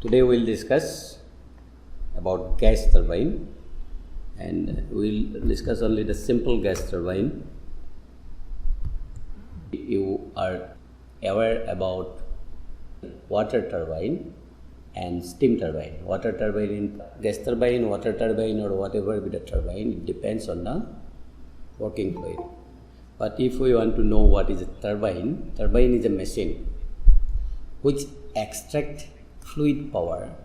Today we will discuss about gas turbine, and we will discuss only the simple gas turbine. You are aware about water turbine and steam turbine. Water turbine in gas turbine, water turbine, or whatever be the turbine, it depends on the working fluid. But if we want to know what is a turbine, turbine is a machine which extracts fluid power.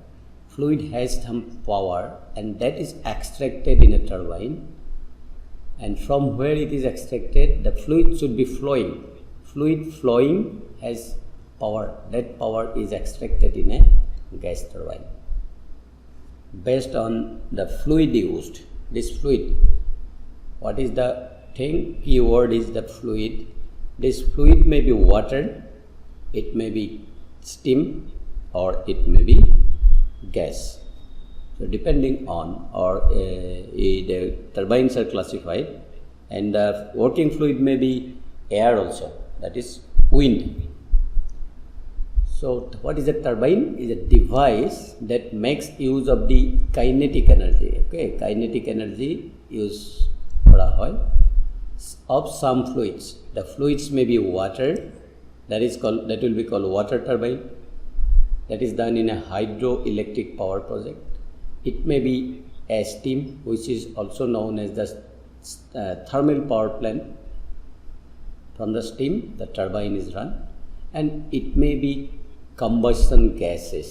Fluid has some power and that is extracted in a turbine, and from where it is extracted, the fluid should be flowing. Fluid flowing has power. That power is extracted in a gas turbine. Based on the fluid used, this fluid, what is the thing? Key word is the fluid. This fluid may be water, it may be steam, or it may be gas. So depending on, or the turbines are classified, and the working fluid may be air also, that is wind. So what is a turbine? Is a device that makes use of the kinetic energy. Okay, kinetic energy use of some fluids. The fluids may be water, that will be called water turbine. That is done in a hydroelectric power project. It may be a steam, which is also known as the thermal power plant. From the steam, the turbine is run, and it may be combustion gases.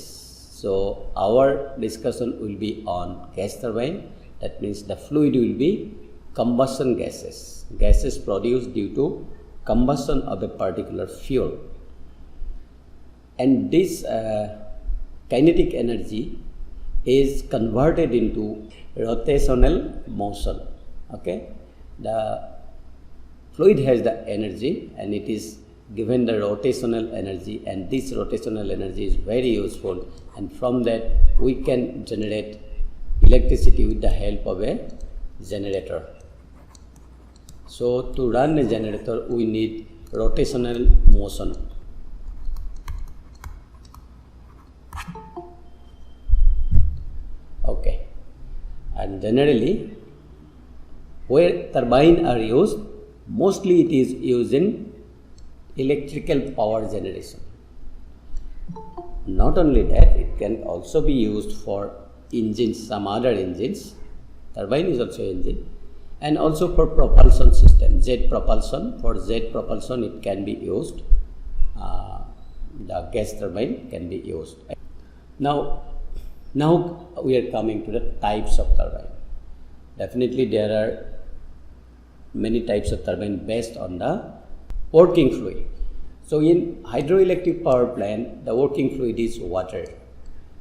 So our discussion will be on gas turbine. That means the fluid will be combustion gases, gases produced due to combustion of a particular fuel. And this kinetic energy is converted into rotational motion. Okay, the fluid has the energy and it is given the rotational energy, and this rotational energy is very useful, and from that we can generate electricity with the help of a generator. So to run a generator we need rotational motion. Okay, and generally where turbine are used, mostly it is used in electrical power generation. Not only that, it can also be used for engines, some other engines. Turbine is also engine, and also for propulsion system, jet propulsion. For jet propulsion it can be used. The gas turbine can be used. Now we are coming to the types of turbine. Definitely there are many types of turbine based on the working fluid. So in hydroelectric power plant, the working fluid is water.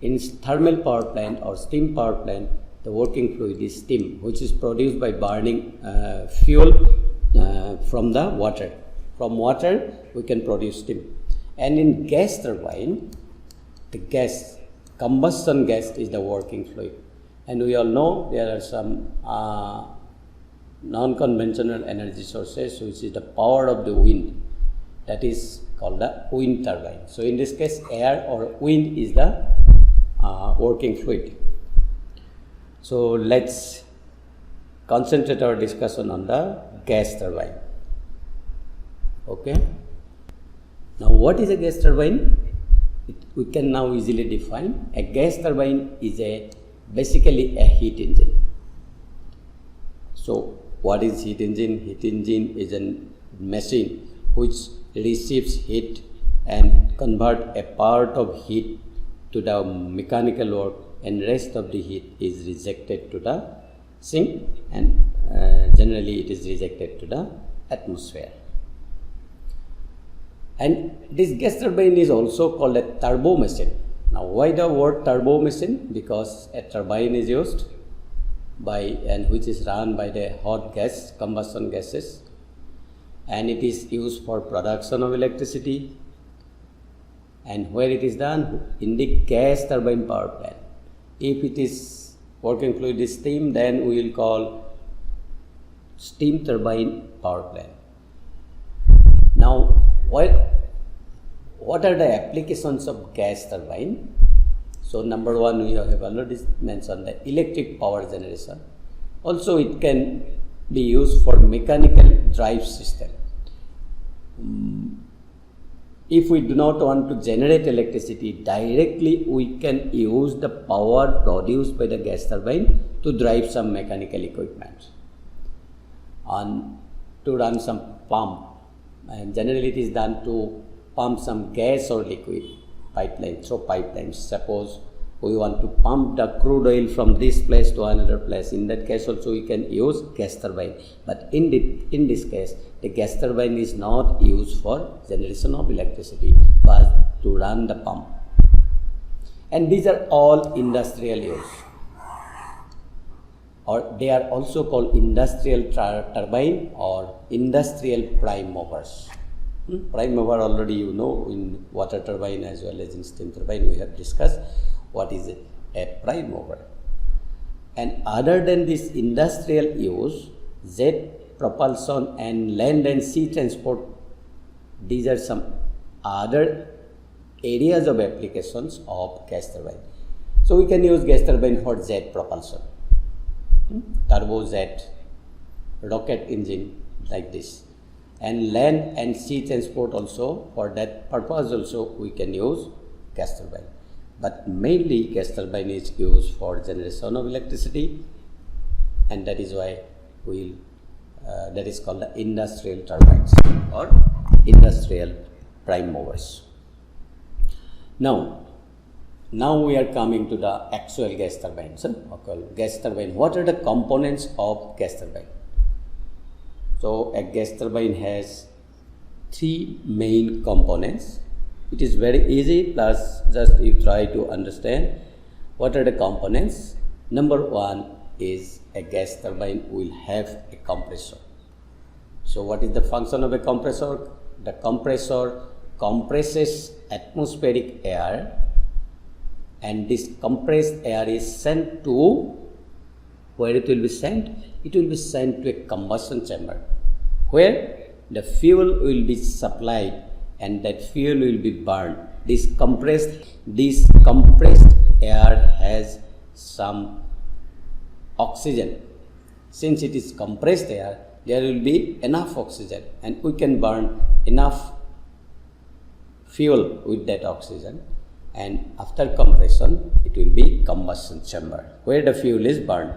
In thermal power plant or steam power plant, the working fluid is steam, which is produced by burning fuel from the water. From water we can produce steam. And in gas turbine, the combustion gas is the working fluid. And we all know there are some non-conventional energy sources, which is the power of the wind, that is called the wind turbine. So in this case, air or wind is the working fluid. So let's concentrate our discussion on the gas turbine. Okay, now what is a gas turbine? We can now easily define. A gas turbine is basically a heat engine. So what is heat engine? Heat engine is a machine which receives heat and convert a part of heat to the mechanical work, and rest of the heat is rejected to the sink, and generally it is rejected to the atmosphere. And this gas turbine is also called a turbo machine. Now why the word turbo machine? Because a turbine is used and which is run by the hot gas, combustion gases, and it is used for production of electricity. And where it is done? In the gas turbine power plant. If it is working fluid is steam, then we will call steam turbine power plant. Now what are the applications of gas turbine? So number one, we have already mentioned the electric power generation. Also, it can be used for mechanical drive system. If we do not want to generate electricity directly, we can use the power produced by the gas turbine to drive some mechanical equipment and to run some pump. And generally, it is done to pump some gas or liquid pipeline through pipelines. Suppose we want to pump the crude oil from this place to another place. In that case also we can use gas turbine. But in this case, the gas turbine is not used for generation of electricity, but to run the pump. And these are all industrial use. Or they are also called industrial turbine or industrial prime movers. Prime mover already you know, in water turbine as well as in steam turbine we have discussed what is a prime mover. And other than this industrial use, jet propulsion and land and sea transport, these are some other areas of applications of gas turbine. So we can use gas turbine for jet propulsion, turbojet, rocket engine like this. And land and sea transport also, for that purpose also we can use gas turbine. But mainly gas turbine is used for generation of electricity, and that is why that is called the industrial turbines or industrial prime movers. Now we are coming to the actual gas turbines. Gas turbine. What are the components of gas turbine? So a gas turbine has three main components. It is very easy, plus just you try to understand what are the components. Number one is a gas turbine will have a compressor. So what is the function of a compressor? The compressor compresses atmospheric air, and this compressed air is sent to, where it will be sent? It will be sent to a combustion chamber where the fuel will be supplied and that fuel will be burned. This compressed air has some oxygen. Since it is compressed air, there will be enough oxygen and we can burn enough fuel with that oxygen, and after compression it will be combustion chamber where the fuel is burned.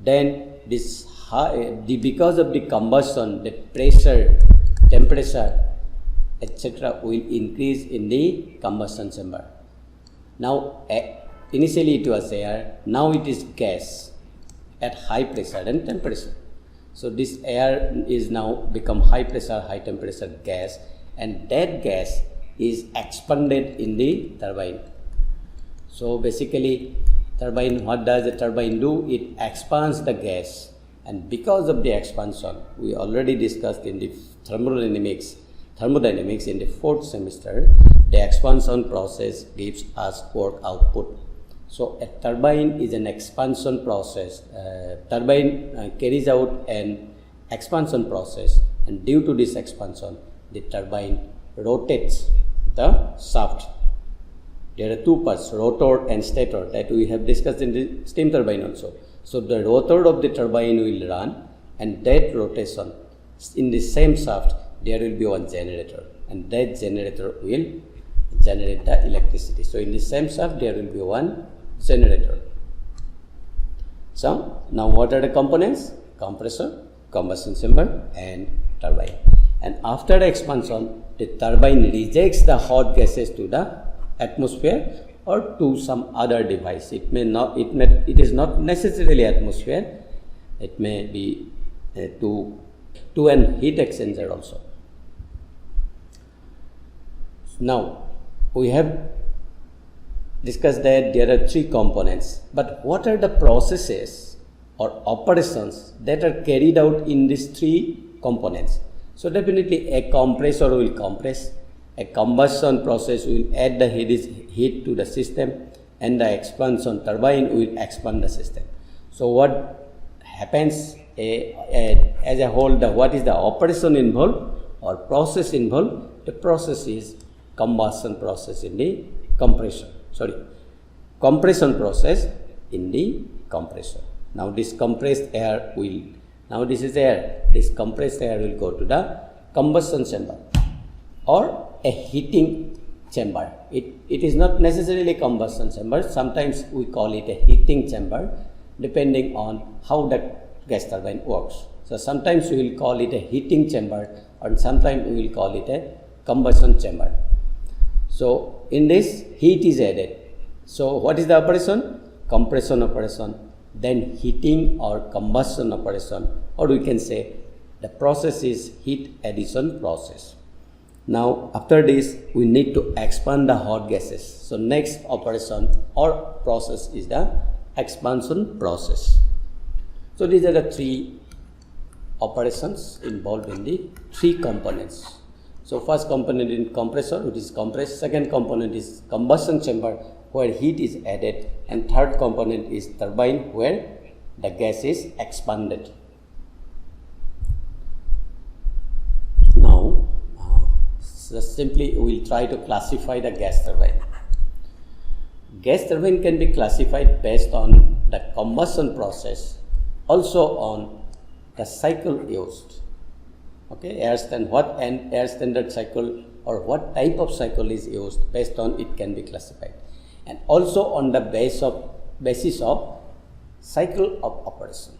Then this because of the combustion, the pressure, temperature, etc. will increase in the combustion chamber. Now initially it was air, now it is gas at high pressure and temperature. So this air is now become high pressure, high temperature gas, and that gas is expanded in the turbine. So basically turbine, what does the turbine do? It expands the gas, and because of the expansion, we already discussed in the thermodynamics in the fourth semester, the expansion process gives us work output. So a turbine is an expansion process. Turbine carries out an expansion process, and due to this expansion, the turbine rotates the shaft. There are two parts, rotor and stator, that we have discussed in the steam turbine also. So the rotor of the turbine will run, and that rotation, in the same shaft, there will be one generator, and that generator will generate the electricity. So in the same shaft, there will be one generator. So now what are the components? Compressor, combustion chamber, and turbine. And after the expansion, the turbine rejects the hot gases to the atmosphere or to some other device. It is not necessarily atmosphere. It may be to an heat exchanger also. Now we have discussed that there are three components, but what are the processes or operations that are carried out in these three components? So definitely a compressor will compress, a combustion process will add the heat to the system, and the expansion turbine will expand the system. So what happens as a whole, what is the operation involved or process involved? The process is combustion process in the compression process in the compressor. Now this compressed air will, now this is air, this compressed air will go to the combustion chamber or a heating chamber. It is not necessarily combustion chamber, sometimes we call it a heating chamber depending on how the gas turbine works. So sometimes we will call it a heating chamber and sometimes we will call it a combustion chamber. So in this, heat is added. So what is the operation? Compression operation, then heating or combustion operation, or we can say the process is heat addition process. Now after this we need to expand the hot gases. So next operation or process is the expansion process. So these are the three operations involved in the three components. So first component is compressor, which is compressed. Second component is combustion chamber, where heat is added, and third component is turbine, where the gas is expanded. Now just simply we will try to classify the gas turbine. Gas turbine can be classified based on the combustion process, also on the cycle used. Okay, air standard cycle or what type of cycle is used, based on it can be classified, and also on the basis of cycle of operation.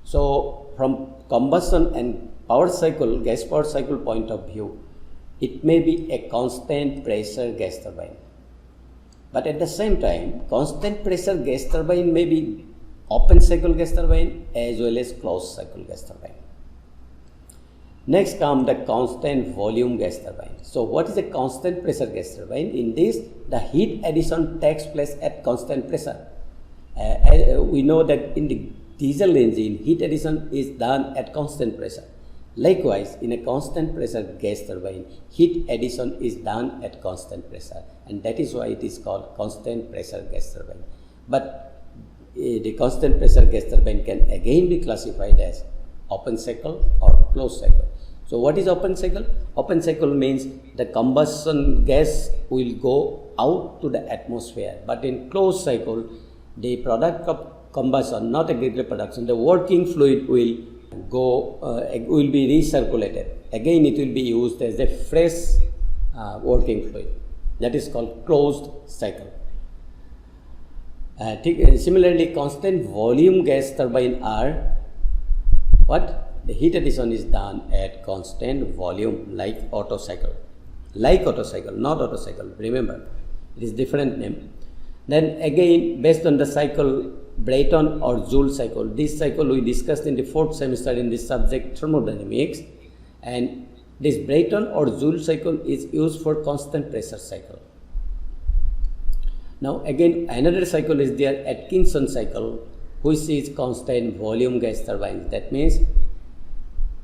So from combustion and power cycle, gas power cycle point of view, it may be a constant pressure gas turbine, but at the same time constant pressure gas turbine may be open cycle gas turbine as well as closed cycle gas turbine. Next comes the constant volume gas turbine. So what is a constant pressure gas turbine? In this, the heat addition takes place at constant pressure. We know that in the diesel engine, heat addition is done at constant pressure. Likewise, in a constant pressure gas turbine, heat addition is done at constant pressure, and that is why it is called constant pressure gas turbine. But the constant pressure gas turbine can again be classified as open cycle or closed cycle. So what is open cycle? Open cycle means the combustion gas will go out to the atmosphere, but in closed cycle, the product of combustion, not agricultural production, the working fluid will will be recirculated. Again, it will be used as a fresh working fluid. That is called closed cycle. Similarly, constant volume gas turbine are what? The heat addition is done at constant volume, like Otto cycle. Like Otto cycle, not Otto cycle. Remember, it is different name. Then again, based on the cycle, Brayton or Joule cycle. This cycle we discussed in the 4th semester in this subject, thermodynamics. And this Brayton or Joule cycle is used for constant pressure cycle. Now again, another cycle is there, Atkinson cycle, which is constant volume gas turbine. That means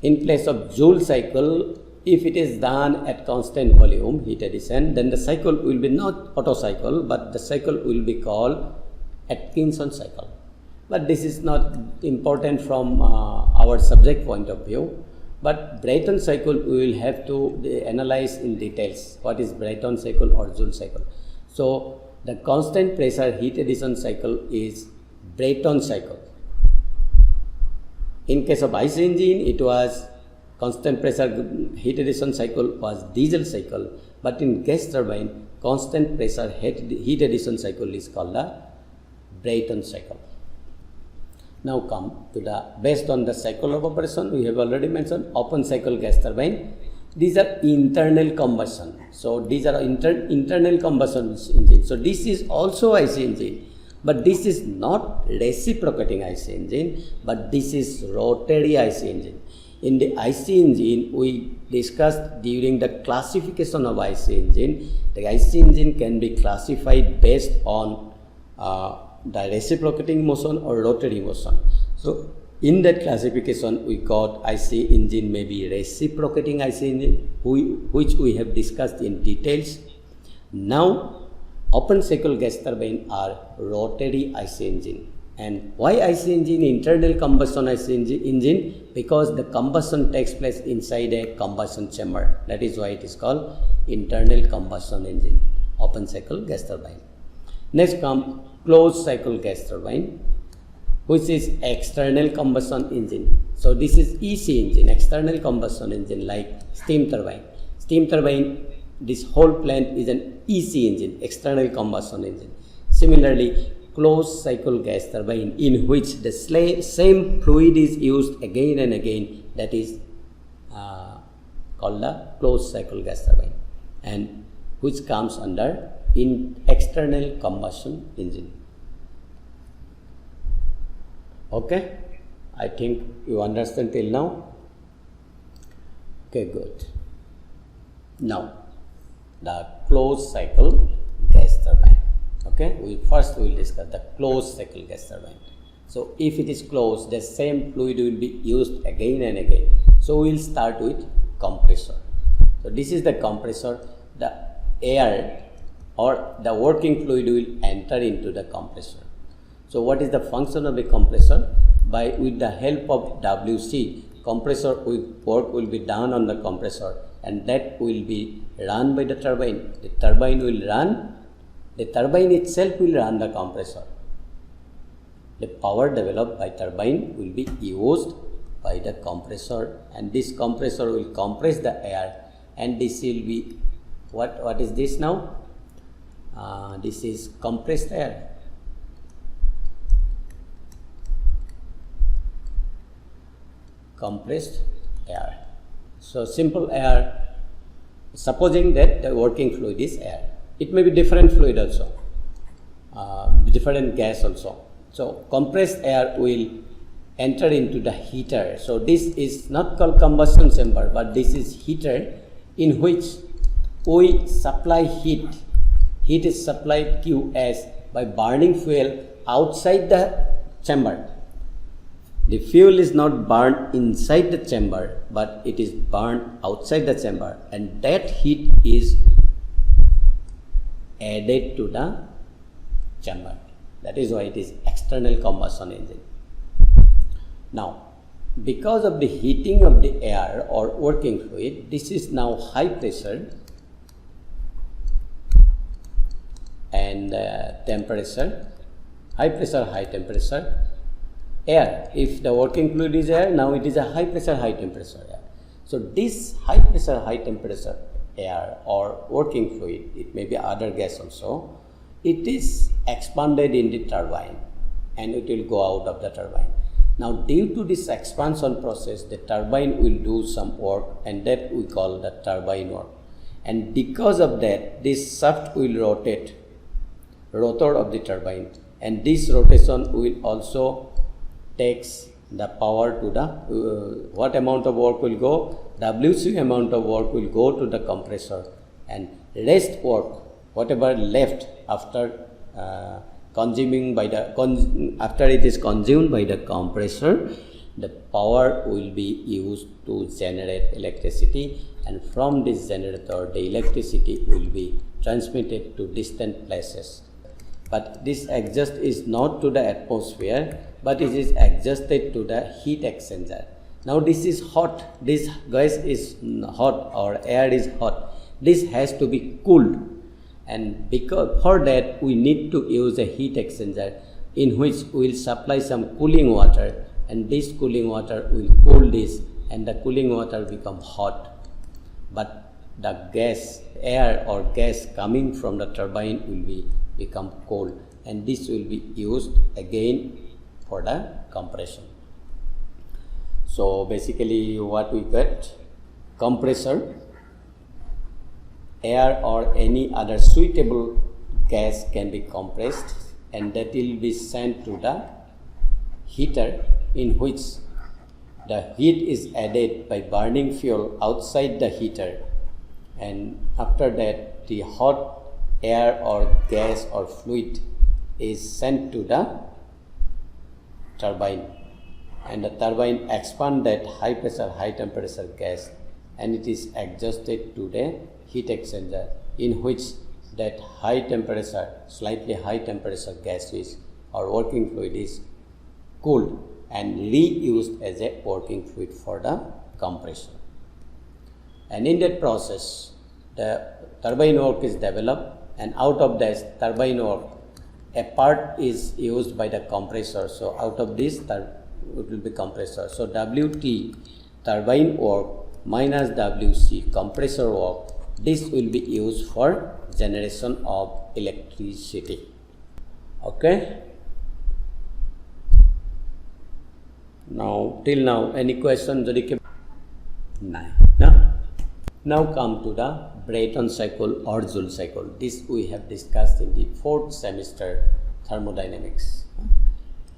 in place of Joule cycle, if it is done at constant volume heat addition, then the cycle will be not Otto cycle, but the cycle will be called Atkinson cycle. But this is not important from our subject point of view. But Brayton cycle we will have to analyze in details. What is Brayton cycle or Joule cycle? So the constant pressure heat addition cycle is Brayton cycle. In case of IC engine, it was constant pressure heat addition cycle was diesel cycle, but in gas turbine, constant pressure heat addition cycle is called the Brayton cycle. Now come to the, based on the cycle of operation, we have already mentioned open cycle gas turbine. These are internal combustion. So these are internal combustion engine. So this is also IC engine, but this is not reciprocating IC engine, but this is rotary IC engine. In the IC engine, we discussed during the classification of IC engine, the IC engine can be classified based on the reciprocating motion or rotary motion. So in that classification, we got IC engine may be reciprocating IC engine, which we have discussed in details. Now, open cycle gas turbine are rotary IC engine. And why IC engine? Internal combustion IC engine, because the combustion takes place inside a combustion chamber. That is why it is called internal combustion engine, open cycle gas turbine. Next comes closed cycle gas turbine, which is external combustion engine. So this is EC engine, external combustion engine, like steam turbine. Steam turbine, this whole plant is an EC engine, external combustion engine. Similarly, closed cycle gas turbine, in which the same fluid is used again and again, that is called the closed cycle gas turbine, and which comes under external combustion engine. Okay, I think you understand till now. Okay, good. Now, the closed cycle gas turbine. Okay, we will discuss the closed cycle gas turbine. So, if it is closed, the same fluid will be used again and again. So, we will start with compressor. So, this is the compressor. The air or the working fluid will enter into the compressor. So, what is the function of a compressor? With the help of WC, compressor work will be done on the compressor, and that will be run by the turbine. The turbine itself will run the compressor. The power developed by turbine will be used by the compressor, and this compressor will compress the air, and this will be what is this now? This is compressed air. Compressed air. So simple air, supposing that the working fluid is air. It may be different fluid also, different gas also. So compressed air will enter into the heater. So this is not called combustion chamber, but this is heater, in which we supply heat. Heat is supplied QS by burning fuel outside the chamber. The fuel is not burned inside the chamber, but it is burned outside the chamber, and that heat is added to the chamber. That is why it is external combustion engine. Now, because of the heating of the air or working fluid, this is now high pressure and temperature, high pressure, high temperature air. If the working fluid is air, now it is a high pressure, high temperature air. So this high pressure, high temperature air or working fluid, it may be other gas also, it is expanded in the turbine and it will go out of the turbine. Now, due to this expansion process, the turbine will do some work, and that we call the turbine work. And because of that, this shaft will rotate, rotor of the turbine, and this rotation will also takes the power to the what amount of work will go, WC amount of work will go to the compressor, and rest work, whatever left after after it is consumed by the compressor, the power will be used to generate electricity, and from this generator the electricity will be transmitted to distant places. But this exhaust is not to the atmosphere, but it is adjusted to the heat exchanger. Now this is hot, this gas is hot or air is hot, this has to be cooled, and because for that we need to use a heat exchanger in which we will supply some cooling water, and this cooling water will cool this, and the cooling water become hot, but the gas, air or gas coming from the turbine will become cold, and this will be used again for the compression. So basically what we get, compressor, air or any other suitable gas can be compressed, and that will be sent to the heater, in which the heat is added by burning fuel outside the heater, and after that the hot air or gas or fluid is sent to the turbine, and the turbine expands that high pressure, high temperature gas, and it is adjusted to the heat exchanger, in which that high temperature, slightly high temperature gas is or working fluid is cooled and reused as a working fluid for the compression. And in that process, the turbine work is developed, and out of this turbine work, a part is used by the compressor. So out of this, it will be compressor. So WT turbine work minus WC compressor work, this will be used for generation of electricity. Okay. Now till now any question? Now come to the Brayton cycle or Joule cycle. This we have discussed in the 4th semester thermodynamics.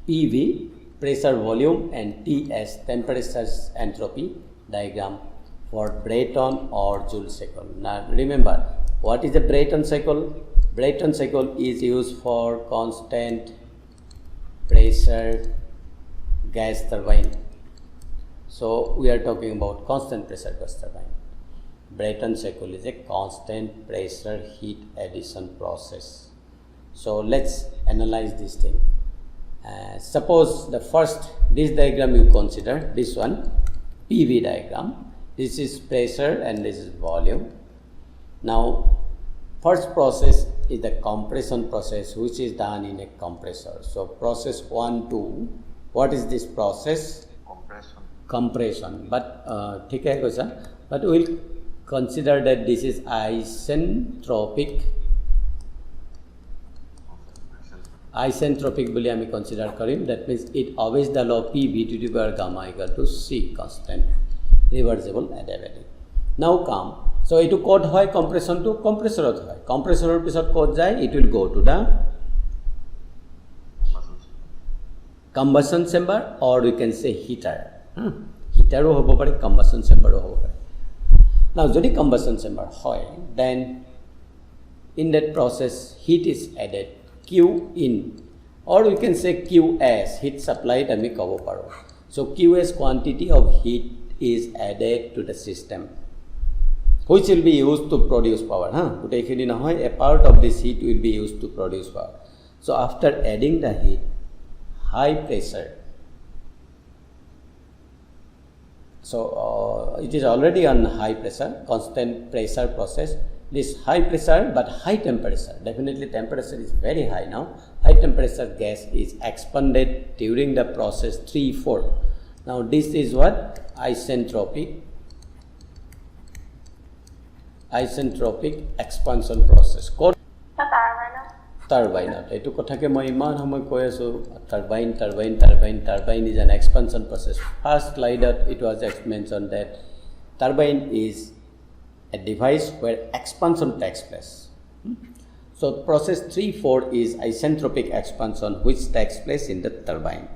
PV pressure volume and TS temperature entropy diagram for Brayton or Joule cycle. Now remember, what is the Brayton cycle? Brayton cycle is used for constant pressure gas turbine. So we are talking about constant pressure gas turbine. Brayton cycle is a constant pressure heat addition process. So let's analyze this thing. Suppose the first, this diagram you consider, this one PV diagram. This is pressure and this is volume. Now first process is the compression process, which is done in a compressor. So process 1, 2, what is this process? Compression. But but we will consider that this is isentropic boli ami consider karim. That means it obeys the law PV to the power gamma equal to C, constant reversible additivity. Now come, so it code hoy compression to compressor hoy. Compressor pisot code jai, it will go to the combustion chamber, or we can say heater. Heater ho hobo pare, combustion chamber ho hobo pare. Now jodi combustion chamber hoy, then in that process heat is added, Q in, or we can say QS, heat supplied ami kobo paro. So QS quantity of heat is added to the system, which will be used to produce power. A part of this heat will be used to produce power. So after adding the heat, high pressure, so it is already on high pressure, constant pressure process. This high pressure but high temperature, definitely temperature is very high now. High temperature gas is expanded during the process 3, 4. Now this is what? Isentropic expansion process. Turbine. Etu kothake moi iman homoy koi asu, turbine is an expansion process. First slide it was mentioned that turbine is a device where expansion takes place. So process 3, 4 is isentropic expansion, which takes place in the turbine.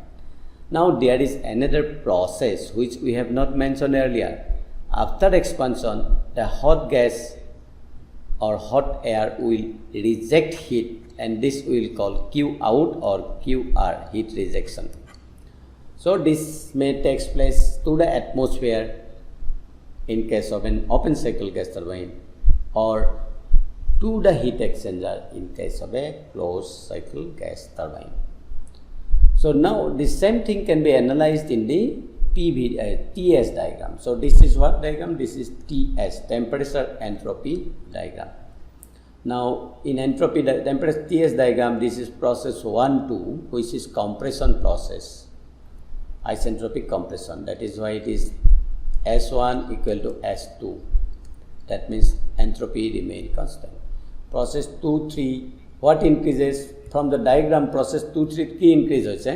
Now there is another process which we have not mentioned earlier. After expansion, the hot gas or hot air will reject heat, and this we will call Q out or QR, heat rejection. So this may take place to the atmosphere in case of an open cycle gas turbine, or to the heat exchanger in case of a closed cycle gas turbine. So now the same thing can be analyzed in the TS diagram. So this is what diagram? This is TS, temperature entropy diagram. Now in entropy temperature TS diagram, this is process 1, 2, which is compression process, isentropic compression. That is why it is S1 equal to S2. That means entropy remain constant. Process 2, 3, what increases? From the diagram process 2, 3 key increase hoise.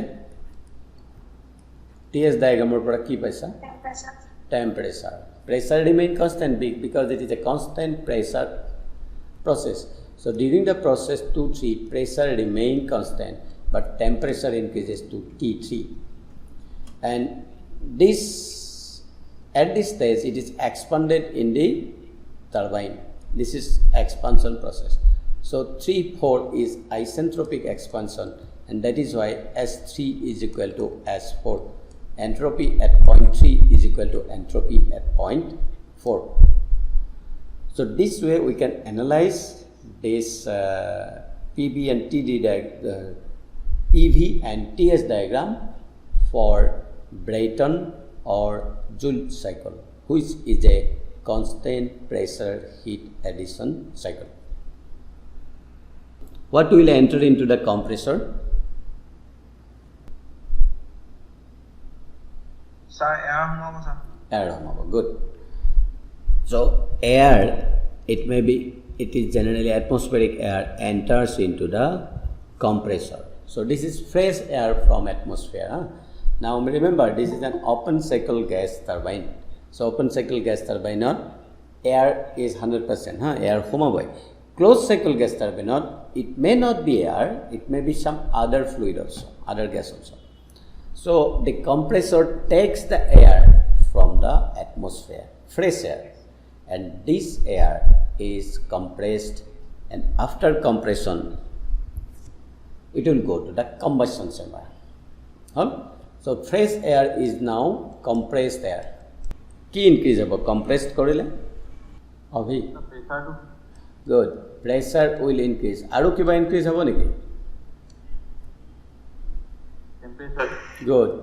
TS diagram or key paisa? Temperature. Pressure remain constant because it is a constant pressure process. So during the process 2, 3, pressure remain constant, but temperature increases to T3. And this, at this stage, it is expanded in the turbine. This is expansion process. So 3, 4 is isentropic expansion, and that is why S3 is equal to S4. Entropy at point 3 is equal to entropy at point 4. So this way we can analyze this PV and PV and TS diagram for Brayton or Joule cycle, which is a constant pressure heat addition cycle. What will enter into the compressor? Sir, air, sir. Air, good. So air, it is generally atmospheric air enters into the compressor. So this is fresh air from atmosphere. Huh? Now remember, this is an open cycle gas turbine. So open cycle gas turbine, air is 100%. Air homoboy. Closed cycle gas turbine, it may not be air, it may be some other fluid also, other gas also. So the compressor takes the air from the atmosphere, fresh air, and this air is compressed, and after compression it will go to the combustion chamber. So fresh air is now compressed air. Key increase about compressed korile? Abhi? Good. Pressure will increase. Aru kiba increase habo niki? Temperature. Good.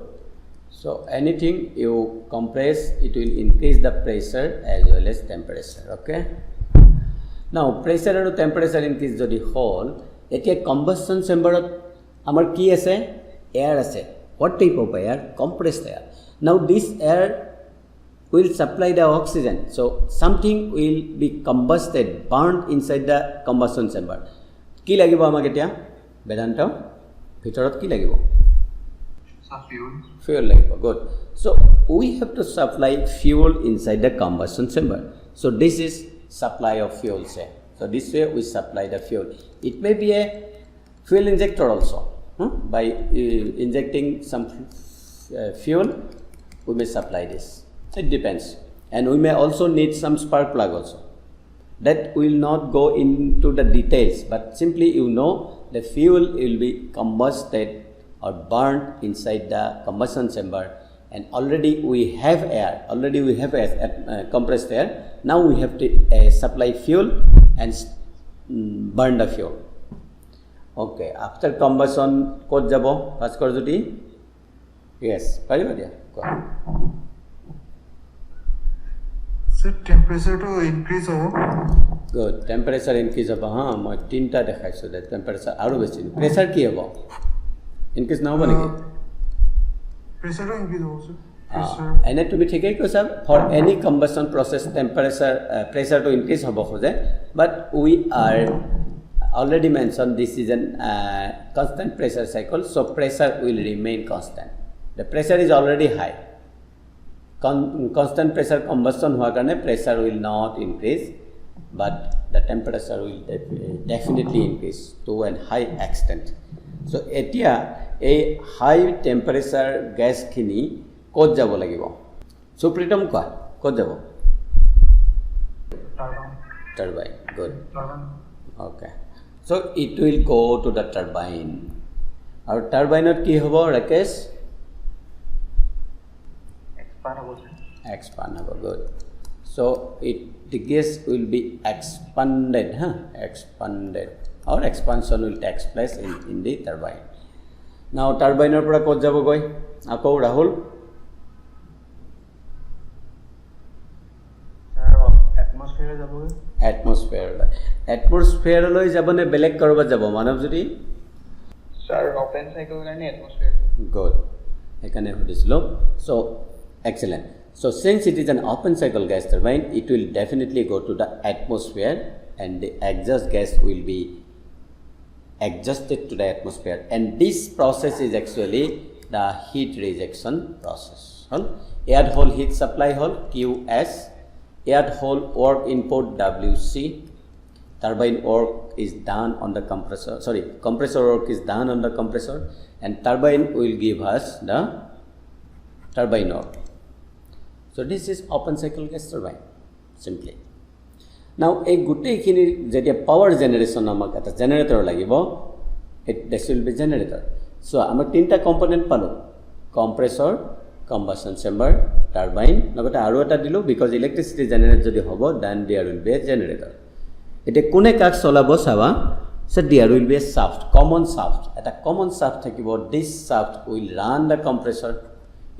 So anything you compress, it will increase the pressure as well as temperature. Okay. Now pressure and temperature increase jodi hol, etia combustion chamber amar ki ase? Air ase. What type of air? Compressed air. Now this air will supply the oxygen. So something will be combusted, burnt inside the combustion chamber. Ki lagibo amak etia? Vedanta? Bhitorot ki lagibo? Fuel. Fuel lagibo. Good. So we have to supply fuel inside the combustion chamber. So this is supply of fuel, say. So this way we supply the fuel. It may be a fuel injector also. By injecting some fuel, we may supply this. It depends. And we may also need some spark plug also. That will not go into the details, but simply you know the fuel will be combusted or burnt inside the combustion chamber, and already we have air, compressed air. Now we have to supply fuel and burn the fuel. Okay, after combustion, kod jabo, Bhaskar Jyoti? Yes, pariba dia. Go ahead. Sir, temperature to increase hobo. Good. Temperature increase hobo. Moi tinta dekhaisu that temperature aru beshi. Pressure ki hobo? Increase na hobo niki? Pressure to increase hobo, sir. And to be taken, sir, for any combustion process, temperature, pressure to increase hobo khoje. But we are already mentioned this is a constant pressure cycle, so pressure will remain constant. The pressure is already high. Constant pressure combustion hua karone pressure will not increase, but the temperature will definitely increase to a high extent. So etia a high temperature gas khini kod jabo lagibo? Supritam koa kod jabo? Turbine. Good. Okay. So it will go to the turbine. Our turbine ki hobo, Rakesh? Expandable. Good. So the gas will be expanded, expanded, or expansion will take place in the turbine. Now turbine pura kod jabo goi? Ako Rahul? Atmosphere jabo. Atmosphere loi jabo ne beleg korba jabo Manav Jyoti? Sir, open cycle karone atmosphere. Good. Ekane hudislo. So excellent. So since it is an open cycle gas turbine, it will definitely go to the atmosphere, and the exhaust gas will be adjusted to the atmosphere. And this process is actually the heat rejection process. Air hole heat supply hole QS, air hole work input WC, turbine work is done on the compressor, compressor work is done on the compressor, and turbine will give us the turbine work. So this is open cycle gas turbine, simply. Now a gutei khini jetia power generation amak eta generator lagibo, this will be generator. So amak tinta component palo: compressor, combustion chamber, turbine. Logota aru eta dilu, because electricity generate jodi hobo, then there will be a generator. Ete kune kak solabo saba? So there will be a shaft, common shaft. At a common shaft thakibo, this shaft will run the compressor.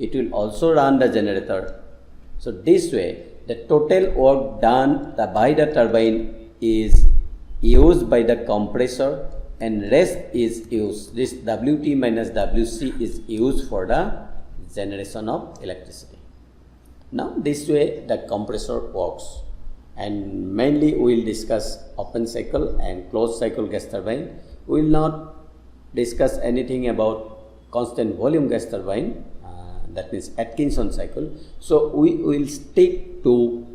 It will also run the generator. So this way, the total work done by the turbine is used by the compressor and rest is used, this Wt minus Wc is used for the generation of electricity. Now this way the compressor works, and mainly we will discuss open cycle and closed cycle gas turbine. We will not discuss anything about constant volume gas turbine, that means Atkinson cycle. So we will stick to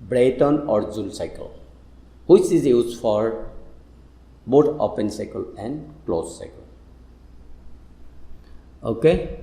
Brayton or Joule cycle, which is used for both open cycle and closed cycle. Okay.